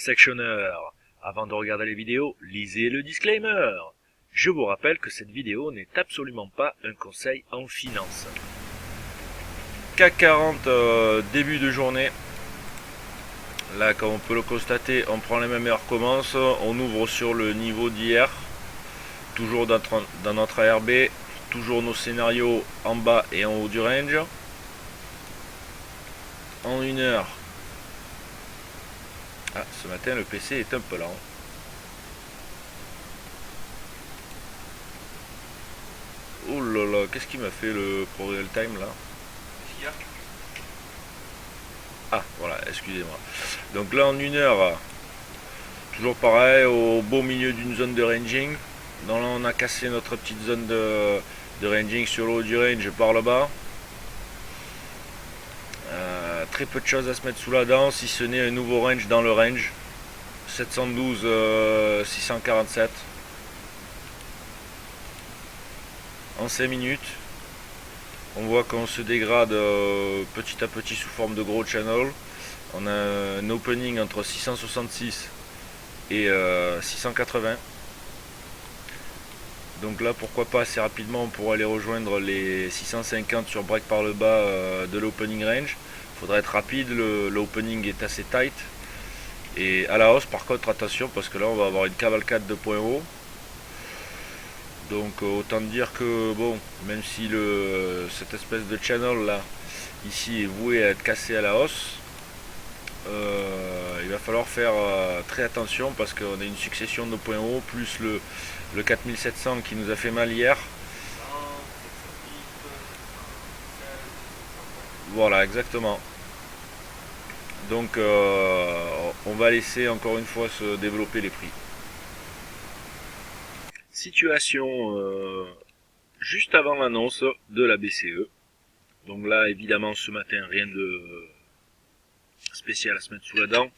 sectionneur. Avant de regarder les vidéos, lisez le disclaimer. Je vous rappelle que cette vidéo n'est absolument pas un conseil en finance. CAC 40, début de journée. Là, comme on peut le constater, on prend les mêmes heures commence. On ouvre sur le niveau d'hier. Toujours dans notre ARB. Toujours nos scénarios en bas et en haut du range. En une heure. Ah, ce matin, le PC est un peu lent. Oh là là, qu'est-ce qu'il m'a fait le Pro Real Time là? Ah, voilà, excusez-moi. Donc là, en une heure, toujours pareil, au beau milieu d'une zone de ranging. Donc là, on a cassé notre petite zone de ranging sur le haut du range par là-bas. Très peu de choses à se mettre sous la dent, si ce n'est un nouveau range dans le range. 712 647 en 5 minutes. On voit qu'on se dégrade petit à petit sous forme de gros channel. On a un opening entre 666 et 680. Donc là, pourquoi pas assez rapidement, on pourra aller rejoindre les 650 sur break par le bas de l'opening range. Il faudra être rapide, l'opening est assez tight. Et à la hausse, par contre, attention, parce que là, on va avoir une cavalcade de points hauts. Donc autant dire que, bon, même si cette espèce de channel là, ici, est voué à être cassé à la hausse, il va falloir faire très attention parce qu'on a une succession de points hauts, plus le 4700 qui nous a fait mal hier. Voilà, exactement. Donc on va laisser encore une fois se développer les prix. Situation juste avant l'annonce de la BCE. Donc là, évidemment, ce matin, rien de spécial à se mettre sous la dent.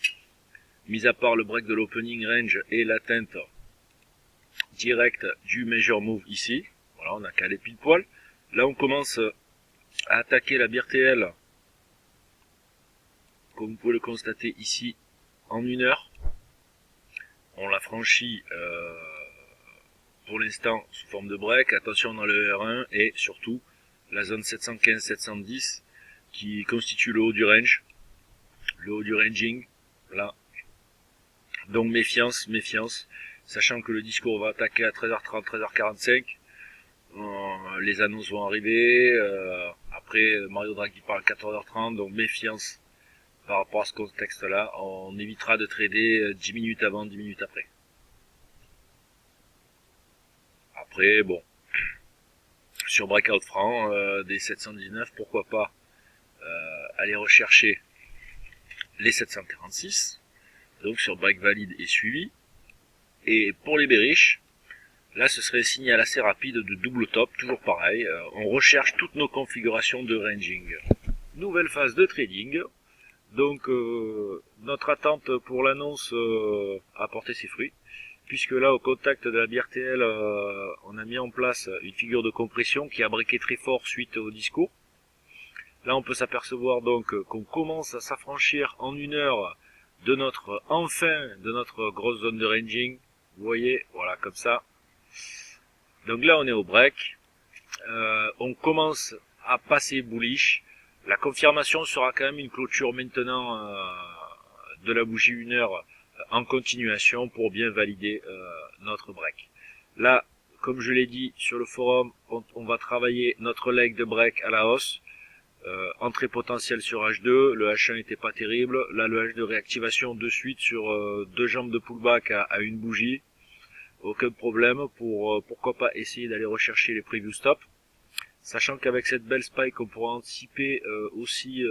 Mis à part le break de l'opening range et l'atteinte directe du major move ici. Voilà, on a calé pile poil. Là, on commence à attaquer la BRTL, comme vous pouvez le constater ici, en une heure. On l'a franchi pour l'instant sous forme de break. Attention dans le R1 et surtout la zone 715-710 qui constitue le haut du range, le haut du ranging. Là. Donc méfiance, méfiance. Sachant que le discours va attaquer à 13h30, 13h45. Les annonces vont arriver. Après, Mario Draghi parle à 14h30. Donc méfiance par rapport à ce contexte-là. On évitera de trader 10 minutes avant, 10 minutes après. Après, bon. Sur breakout franc, des 719, pourquoi pas aller rechercher les 746. Donc sur break valide et suivi. Et pour les bearish, là ce serait un signal assez rapide de double top, toujours pareil. On recherche toutes nos configurations de ranging. Nouvelle phase de trading. Donc notre attente pour l'annonce a porté ses fruits. Puisque là au contact de la BRTL, on a mis en place une figure de compression qui a breaké très fort suite au discours. Là on peut s'apercevoir donc qu'on commence à s'affranchir en une heure de notre grosse zone de ranging. Vous voyez, voilà, comme ça. Donc là on est au break. On commence à passer bullish. La confirmation sera quand même une clôture maintenant de la bougie 1 heure en continuation pour bien valider notre break. Là, comme je l'ai dit sur le forum, on va travailler notre leg de break à la hausse. Entrée potentielle sur H2, le H1 n'était pas terrible. Là, le H2 réactivation de suite sur deux jambes de pullback à une bougie. Aucun problème pour pourquoi pas essayer d'aller rechercher les preview stops. Sachant qu'avec cette belle spike, on pourra anticiper aussi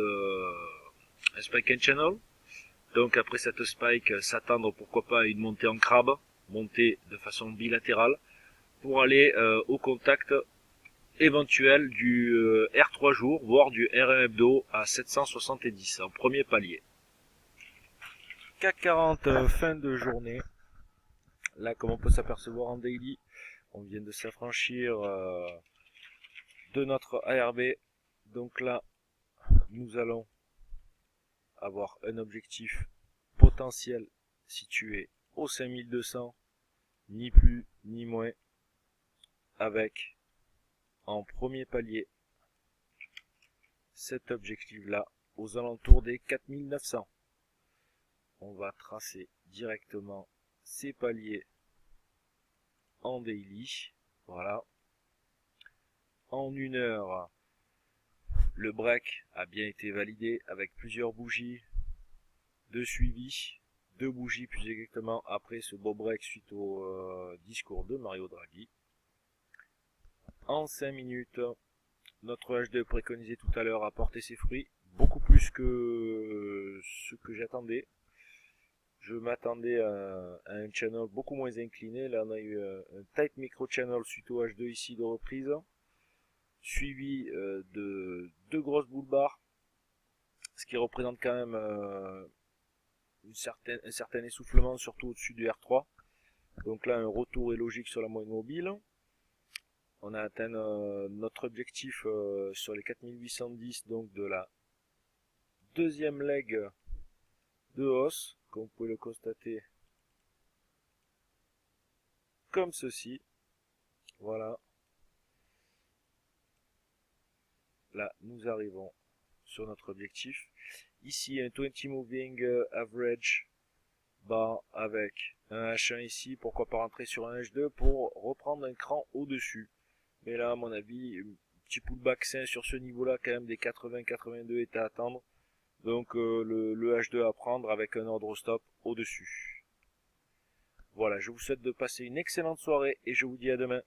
un spike and channel. Donc après cette spike, s'attendre pourquoi pas à une montée en crabe, montée de façon bilatérale, pour aller au contact éventuel du R3 jours, voire du R1 hebdo à 770 en premier palier. CAC 40 fin de journée. Là, comme on peut s'apercevoir en daily, on vient de s'affranchir de notre ARB. Donc là, nous allons avoir un objectif potentiel situé au 5200, ni plus ni moins, avec en premier palier cet objectif là aux alentours des 4900. On va tracer directement ces paliers en daily. Voilà. En 1 heure, le break a bien été validé avec plusieurs bougies de suivi, 2 bougies plus exactement après ce beau break suite au discours de Mario Draghi. En 5 minutes, notre H2 préconisé tout à l'heure a porté ses fruits, beaucoup plus que ce que j'attendais. Je m'attendais à un channel beaucoup moins incliné. Là, on a eu un tight micro channel suite au H2 ici de reprise, suivi de 2 grosses boules barres, ce qui représente quand même un certain essoufflement, surtout au-dessus du R3. Donc là, un retour est logique sur la moyenne mobile. On a atteint notre objectif sur les 4810, donc de la deuxième leg de hausse, comme vous pouvez le constater, comme ceci. Voilà. Là, nous arrivons sur notre objectif. Ici, un 20 moving average bas avec un H1 ici. Pourquoi pas rentrer sur un H2 pour reprendre un cran au-dessus. Mais là, à mon avis, un petit pullback sain sur ce niveau-là, quand même des 80-82 est à attendre. Donc le H2 à prendre avec un ordre stop au-dessus. Voilà, je vous souhaite de passer une excellente soirée et je vous dis à demain.